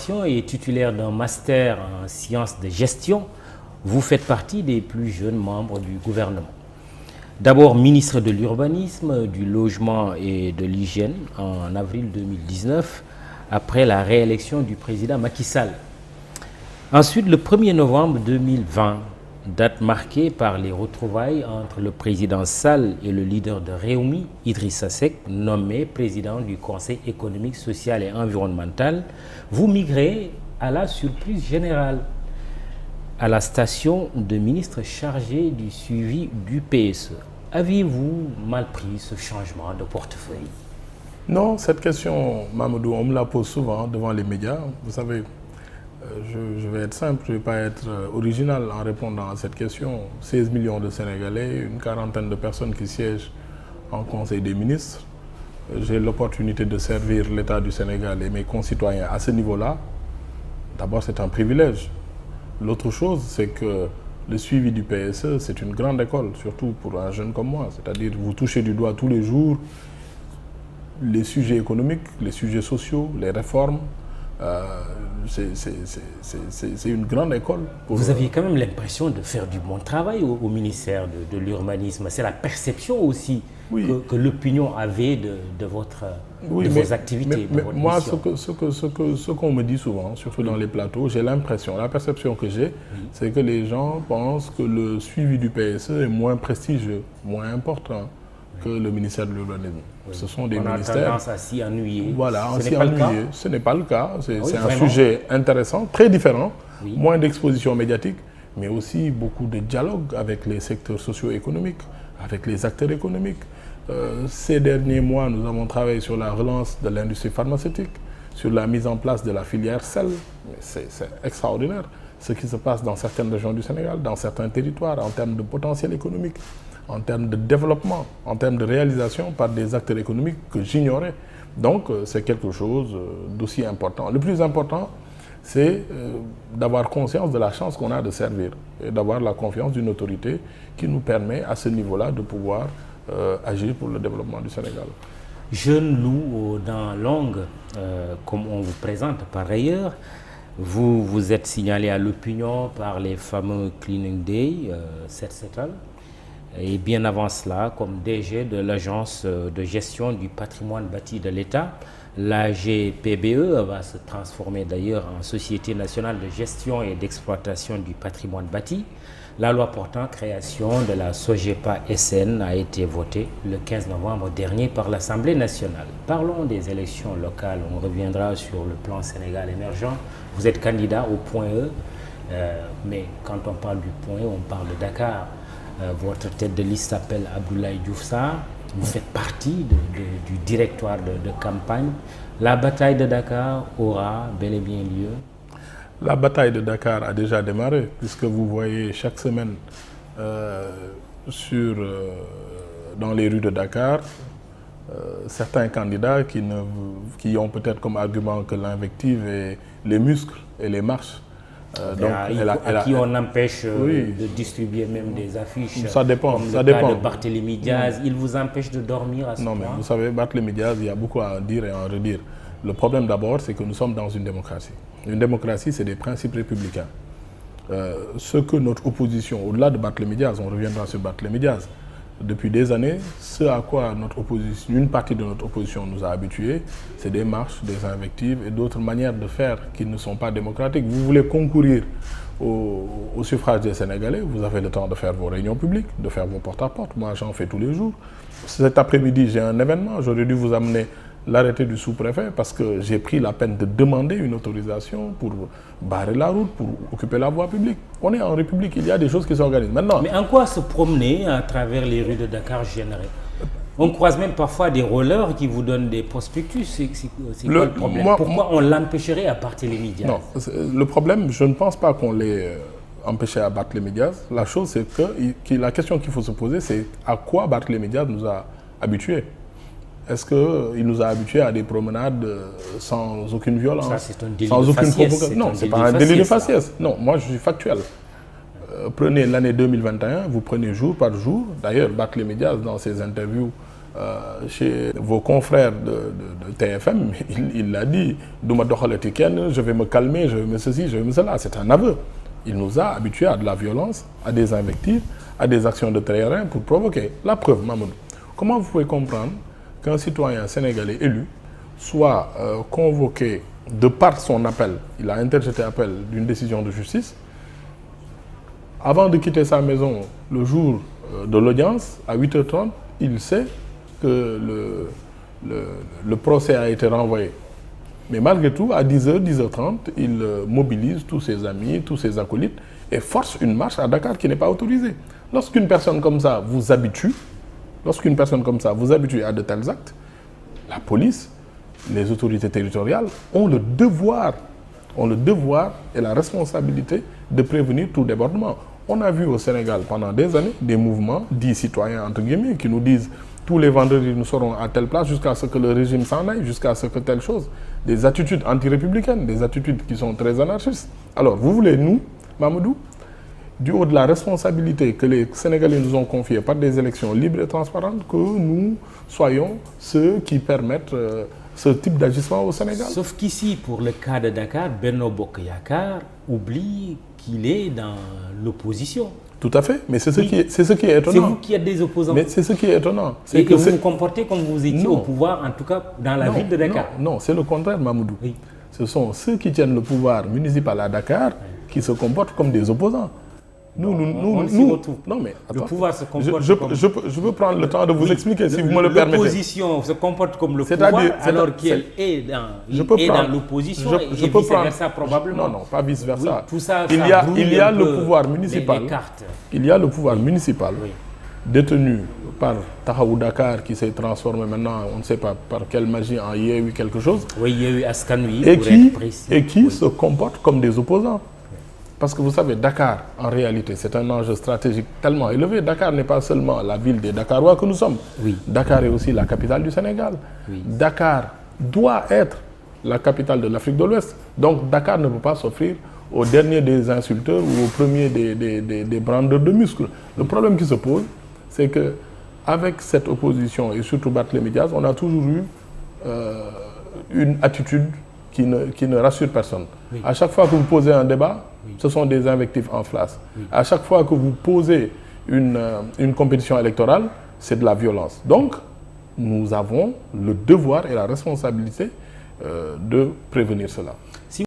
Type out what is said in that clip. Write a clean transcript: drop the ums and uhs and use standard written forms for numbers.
formation et titulaire d'un master en sciences de gestion, vous faites partie des plus jeunes membres du gouvernement. D'abord ministre de l'Urbanisme, du Logement et de l'Hygiène en avril 2019, après la réélection du président Macky Sall. Ensuite, le 1er novembre 2020, date marquée par les retrouvailles entre le président Sall et le leader de Rewmi, Idrissa Seck, nommé président du Conseil économique, social et environnemental, vous migrez à la surprise générale à la station de ministre chargé du suivi du PSE. Aviez-vous mal pris ce changement de portefeuille? Non, cette question, Mamadou, on me la pose souvent devant les médias. Vous savez, je vais être simple, je ne vais pas être original en répondant à cette question. 16 millions de Sénégalais, une quarantaine de personnes qui siègent en Conseil des ministres. J'ai l'opportunité de servir l'État du Sénégal et mes concitoyens à ce niveau-là. D'abord, c'est un privilège. L'autre chose, c'est que le suivi du PSE, c'est une grande école, surtout pour un jeune comme moi. C'est-à-dire vous touchez du doigt tous les jours les sujets économiques, les sujets sociaux, les réformes. C'est une grande école. Vous aviez quand même l'impression de faire du bon travail au ministère de l'Urbanisme. C'est la perception aussi que l'opinion avait de vos activités. Mais moi, ce qu'on me dit souvent, surtout dans les plateaux, j'ai l'impression, la perception que j'ai, c'est que les gens pensent que le suivi du PSE est moins prestigieux, moins important que le ministère de l'Urbanisme. Ce sont des ministères... On a tendance à s'y ennuyer. Voilà, à s'y ennuyer. Ce n'est pas le cas. C'est un sujet intéressant, très différent, moins d'exposition médiatique, mais aussi beaucoup de dialogue avec les secteurs socio-économiques, avec les acteurs économiques. Ces derniers mois, nous avons travaillé sur la relance de l'industrie pharmaceutique, sur la mise en place de la filière sel. C'est extraordinaire ce qui se passe dans certaines régions du Sénégal, dans certains territoires, en termes de potentiel économique, en termes de développement, en termes de réalisation par des acteurs économiques que j'ignorais. Donc c'est quelque chose d'aussi important. Le plus important, c'est d'avoir conscience de la chance qu'on a de servir et d'avoir la confiance d'une autorité qui nous permet à ce niveau-là de pouvoir agir pour le développement du Sénégal. Jeune loup aux dents longues, comme on vous présente par ailleurs, vous vous êtes signalé à l'opinion par les fameux Cleaning Day, Set-Setal, et bien avant cela, comme DG de l'Agence de gestion du patrimoine bâti de l'État, l'AGPBE va se transformer d'ailleurs en Société nationale de gestion et d'exploitation du patrimoine bâti. La loi portant création de la SOGEPA SN a été votée le 15 novembre dernier par l'Assemblée nationale. Parlons des élections locales. On reviendra sur le plan Sénégal émergent. Vous êtes candidat au point E, mais quand on parle du point E, on parle de Dakar. Votre tête de liste s'appelle Abdoulaye Diouf Sarr. Vous faites partie du directoire de campagne. La bataille de Dakar aura bel et bien lieu. La bataille de Dakar a déjà démarré, puisque vous voyez chaque semaine dans les rues de Dakar certains candidats qui ont peut-être comme argument que l'invective et les muscles et les marches. À qui on empêche de distribuer même des affiches. Ça dépend. Comme le cas de Barthélémy Diaz. Il vous empêche de dormir à ce point? Non, mais vous savez, Barthélémy Diaz, il y a beaucoup à en dire et à en redire. Le problème d'abord, c'est que nous sommes dans une démocratie. Une démocratie, c'est des principes républicains. Ce que notre opposition, au-delà de Barthélémy Diaz, on reviendra sur Barthélémy Diaz, depuis des années, ce à quoi une partie de notre opposition nous a habitués, c'est des marches, des invectives et d'autres manières de faire qui ne sont pas démocratiques. Vous voulez concourir au suffrage des Sénégalais, vous avez le temps de faire vos réunions publiques, de faire vos porte-à-porte. Moi, j'en fais tous les jours. Cet après-midi, j'ai un événement. J'aurais dû vous amener l'arrêté du sous-préfet parce que j'ai pris la peine de demander une autorisation pour barrer la route, pour occuper la voie publique. On est en République, il y a des choses qui s'organisent. Maintenant, mais en quoi se promener à travers les rues de Dakar gênerait? On croise même parfois des rollers qui vous donnent des prospectus. C'est quoi le problème? Pourquoi on l'empêcherait à Barthélémy Diaz? Non, le problème, je ne pense pas qu'on l'ait empêché à Barthélémy Diaz. La chose, c'est que la question qu'il faut se poser, c'est à quoi Barthélémy Diaz nous a habitués. Est-ce qu'il nous a habitués à des promenades sans aucune violence? Ça, c'est un délit sans de aucune faciès. provocation. Non, ce n'est pas un délit de faciès. Non, moi, je suis factuel. Prenez l'année 2021, vous prenez jour par jour. D'ailleurs, Barthélémy Diaz, dans ses interviews chez vos confrères de TFM, il l'a dit, je vais me calmer, je vais me ceci, je vais me cela. C'est un aveu. Il nous a habitués à de la violence, à des invectives, à des actions de terrain pour provoquer. La preuve, Mamadou. Comment vous pouvez comprendre qu'un citoyen sénégalais élu soit convoqué de par son appel, il a interjeté appel d'une décision de justice, avant de quitter sa maison le jour de l'audience, à 8h30, il sait que le procès a été renvoyé. Mais malgré tout, à 10h, 10h30, il mobilise tous ses amis, tous ses acolytes et force une marche à Dakar qui n'est pas autorisée. Lorsqu'une personne comme ça vous habitue, à de tels actes, la police, les autorités territoriales ont le devoir et la responsabilité de prévenir tout débordement. On a vu au Sénégal pendant des années des mouvements dits citoyens entre guillemets qui nous disent tous les vendredis nous serons à telle place jusqu'à ce que le régime s'en aille, jusqu'à ce que telle chose. Des attitudes anti-républicaines, des attitudes qui sont très anarchistes. Alors vous voulez, nous, Mamadou, du haut de la responsabilité que les Sénégalais nous ont confiée par des élections libres et transparentes, que nous soyons ceux qui permettent ce type d'agissement au Sénégal. Sauf qu'ici, pour le cas de Dakar, Benno Bokk Yakaar oublie qu'il est dans l'opposition. Tout à fait, mais c'est ce qui est étonnant. C'est vous qui êtes des opposants. Mais c'est ce qui est étonnant. Et que vous vous comportez comme vous étiez au pouvoir, en tout cas dans la ville de Dakar. Non, c'est le contraire, Mamoudou. Oui. Ce sont ceux qui tiennent le pouvoir municipal à Dakar qui se comportent comme des opposants. Nous, non mais attends, le pouvoir se comporte je veux prendre le temps de vous expliquer si vous me le permettez. L'opposition se comporte comme le pouvoir alors qu'elle est dans l'opposition et vice-versa probablement. Non, pas vice-versa. Oui, tout ça, il y a le pouvoir municipal. Il y a le pouvoir municipal détenu par Taxawu Dakar qui s'est transformé maintenant, on ne sait pas par quelle magie, en Yewwi quelque chose. Oui, Yewwi Askan Wi, et qui se comporte comme des opposants. Parce que vous savez, Dakar, en réalité, c'est un enjeu stratégique tellement élevé. Dakar n'est pas seulement la ville des Dakarois que nous sommes. Oui. Dakar est aussi la capitale du Sénégal. Oui. Dakar doit être la capitale de l'Afrique de l'Ouest. Donc Dakar ne peut pas s'offrir au dernier des insulteurs ou au premier des brandeurs de muscles. Le problème qui se pose, c'est qu'avec cette opposition, et surtout Barthélémy Dias, on a toujours eu une attitude qui ne rassure personne. Oui. À chaque fois que vous posez un débat, ce sont des invectives en face. Oui. À chaque fois que vous posez une compétition électorale, c'est de la violence. Donc, nous avons le devoir et la responsabilité de prévenir cela.